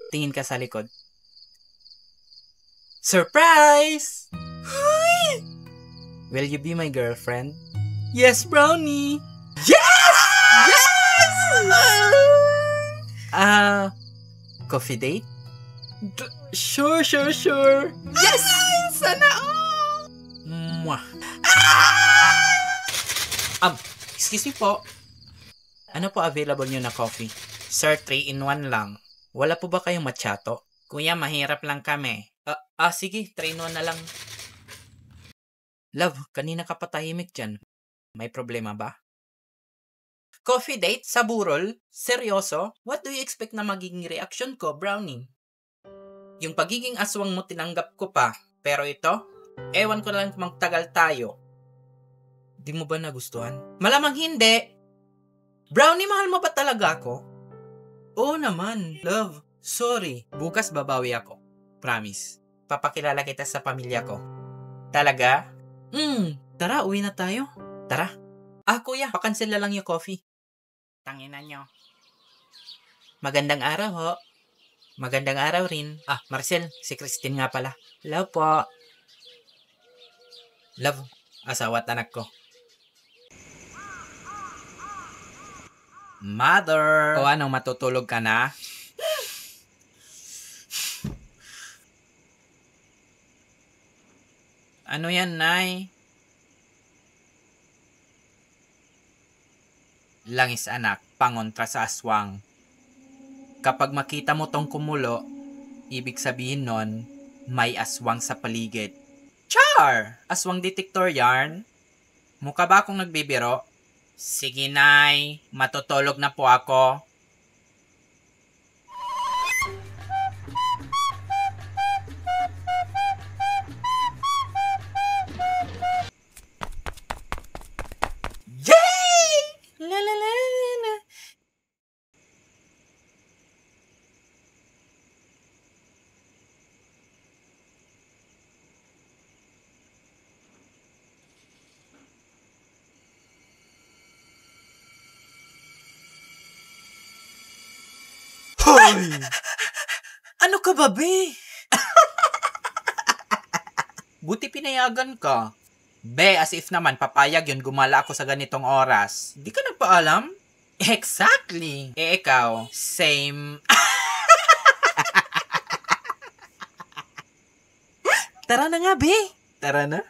Tingin ka sa likod. Surprise! Will you be my girlfriend? Yes, Brownie! Yes! Yes! Coffee date? Sure. Yes! Sana all! Mwah! Excuse me po. Ano po available nyo na coffee? Sir, 3-in-1 lang. Wala po ba kayong macchiato? Kuya, mahirap lang kami. Sige, 3-in-1 na lang. Love, kanina ka patahimik dyan. May problema ba? Coffee date sa burol? Seryoso? What do you expect na magiging reaction ko, Brownie? Yung pagiging aswang mo tinanggap ko pa. Pero ito, ewan ko na lang kung magtagal tayo. Di mo ba nagustuhan? Malamang hindi. Brownie, mahal mo ba talaga ako? Oo naman, love. Sorry. Bukas babawi ako. Promise. Papakilala kita sa pamilya ko. Talaga? Tara, uwi na tayo. Tara. Kuya, pakansel na lang yung coffee. Tanginan nyo. Magandang araw, ho. Magandang araw rin. Marcel, si Christine nga pala. Hello po. Love, asawa at anak ko. Mother! O ano, matutulog ka na? Ano yan, Nay? Langis anak, pangontra sa aswang. Kapag makita mo tong kumulo, ibig sabihin nun, may aswang sa paligid. Char! Aswang detector yarn? Mukha ba akong nagbibiro? Sige, Nay. Matutulog na po ako. Yay! La la la la. Hoy! Ano ka ba, be? Buti pinayagan ka. Be, as if naman papayag yun gumala ako sa ganitong oras. Di ka nagpaalam? Exactly. Ikaw, same. Tara na nga, be. Tara na.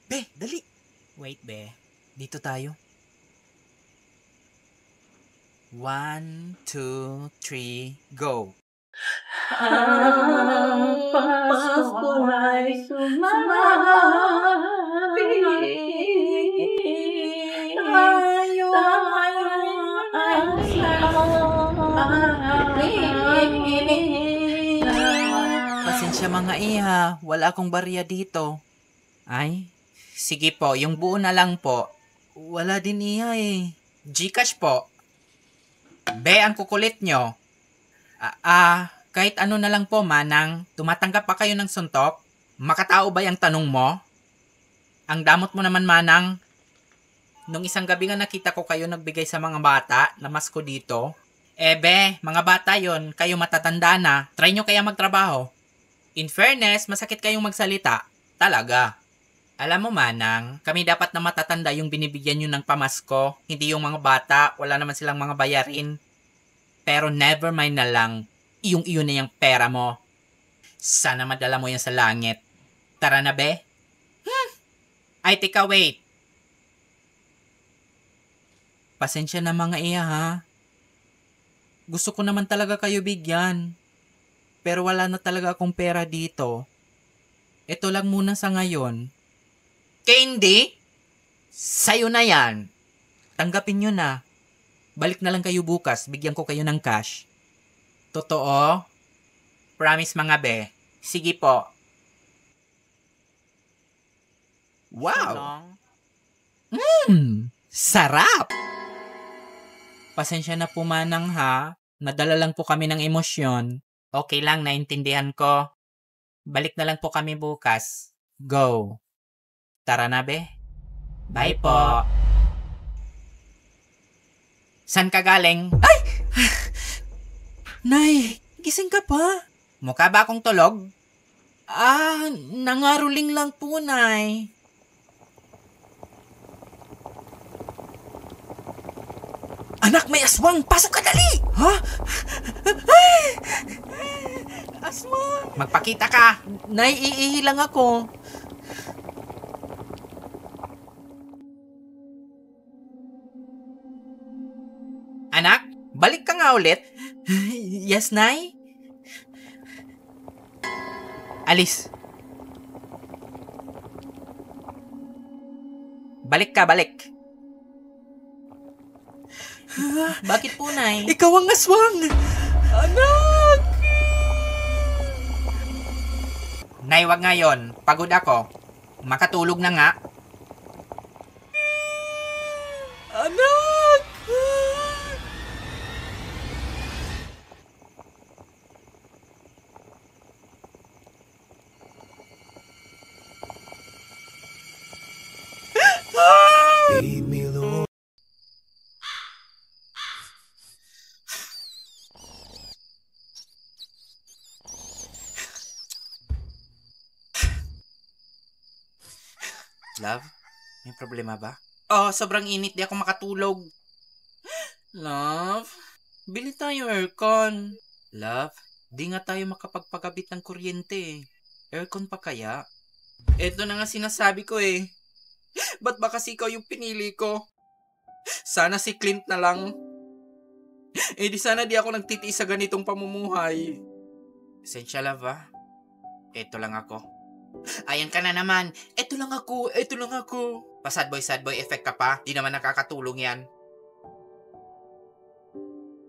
Be, dali. Wait, be. Dito tayo. 1, 2, 3, go. Ang Pasko ay sumabi. Tayo ay Pasensya mga iha, wala akong barya dito. Ay, sige po, yung buo na lang po. Wala din iha eh. Gcash po. Be, ang kukulit nyo. Kahit ano na lang po, manang. Tumatanggap pa kayo ng suntok? Makatao ba yung tanong mo? Ang damot mo naman, manang. Nung isang gabi nga nakita ko kayo nagbigay sa mga bata, namas ko dito. Be, mga bata yon, kayo matatanda na. Try nyo kaya magtrabaho. In fairness, masakit kayong magsalita. Talaga. Alam mo, manang, kami dapat na matatanda yung binibigyan nyo ng pamasko. Hindi yung mga bata, wala naman silang mga bayarin. Pero never mind na lang, iyon na yung pera mo. Sana madala mo yan sa langit. Tara na, be? Ay, tika, wait. Pasensya na mga iya, ha? Gusto ko naman talaga kayo bigyan. Pero wala na talaga akong pera dito. Ito lang muna sa ngayon. Candy? Sa'yo na yan. Tanggapin nyo na. Balik na lang kayo bukas. Bigyan ko kayo ng cash. Totoo? Promise mga be. Sige po. Wow! Sarap! Pasensya na po manang ha. Nadala lang po kami ng emosyon. Okay lang, naintindihan ko. Balik na lang po kami bukas. Go. Tara na, be. Bye po. San ka galing? Ay! Nay, gising ka pa? Mukha ba akong tulog? Nangaruling lang po, Nay. Anak, may aswang! Pasok ka dali! Ha? Ay! Aswang! Magpakita ka! Nay, iihi lang ako. Anak, balik ka nga ulit. Yes, Nay? Alis. Balik ka, balik. Bakit po, Nay? Ikaw ang aswang! Anak! Nay, wag ngayon. Pagod ako. Makatulog na nga. Anak! Leave me alone. Love, may problema ba? Oh, sobrang init. Di ako makatulog. Love, bili tayo aircon. Love, di nga tayo makapagpagabit ng kuryente. Aircon pa kaya? Ito na nga sinasabi ko eh. Ba't ba kasi ikaw yung pinili ko? Sana si Clint na lang. Di sana di ako nagtitiis sa ganitong pamumuhay. Esensya, love, ah. Ito lang ako. Ayan ka na naman. Ito lang ako. Sad boy effect ka pa. Di naman nakakatulong yan.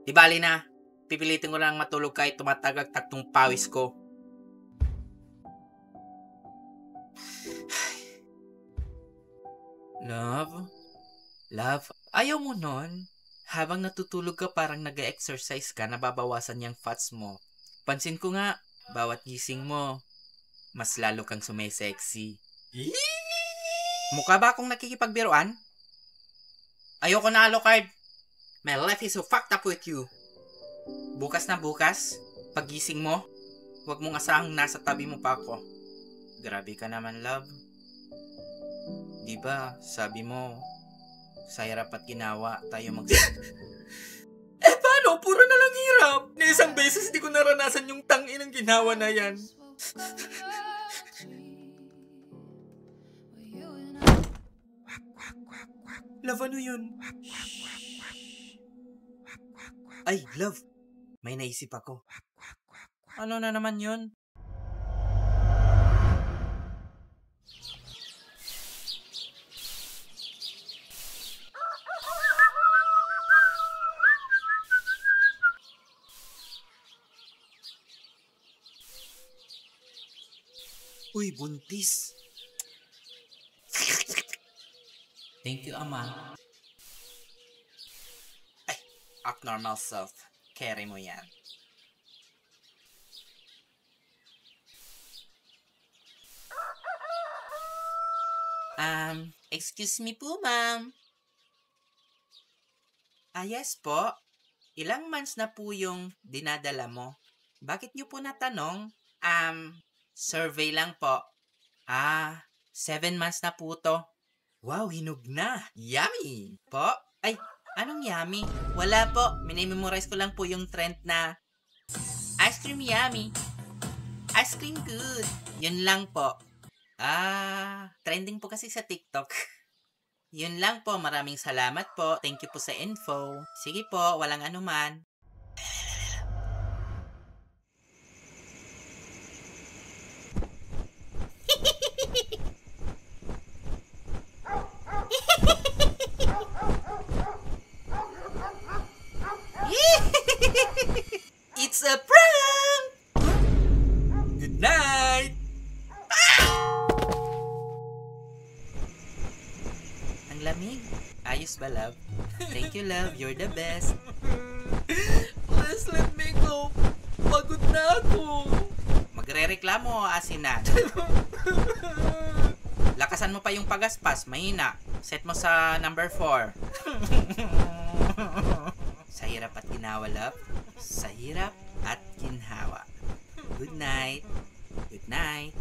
Di bali na. Pipilitin ko lang matulog kahit tumatagag-tag tong pawis ko. Love, ayaw mo nun? Habang natutulog ka parang nag-exercise ka, nababawasan yung fats mo. Pansin ko nga, bawat gising mo, mas lalo kang sumesexy. Mukha ba akong nakikipagbiruan? Ayoko na, Alucard. My life is so fucked up with you. Bukas na bukas, pagising mo, huwag mong asahang nasa tabi mo pa ako. Grabe ka naman, love. Diba, sabi mo, sa hirap at ginawa tayo Paano? Puro na lang hirap. Na isang beses di ko naranasan yung tangin ng ginawa na yan. Love, ano yun? Ay, love, may naisip ako. Ano na naman yun? Uy, buntis. Thank you, Ama. Ay, abnormal self. Carry mo yan. Excuse me po, ma'am. Yes po. Ilang months na po yung dinadala mo? Bakit niyo po natanong? Survey lang po. 7 months na po to. Wow, hinog na. Yummy! Po? Ay, anong yummy? Wala po. Minimemorize ko lang po yung trend na ice cream yummy. Ice cream good. Yun lang po. Trending po kasi sa TikTok. Yun lang po. Maraming salamat po. Thank you po sa info. Sige po, walang anuman. It's a prank! Good night! Ang lamig. Ayos ba, love? Thank you, love. You're the best. Please let me go. Pagod na ako. Magre-reklamo o asinan? Lakas Lakasan mo pa yung pagaspas, mahina. Set mo sa number 4. Sa hirap at ginhawa, love. Sa hirap at ginhawa. Good night. Good night.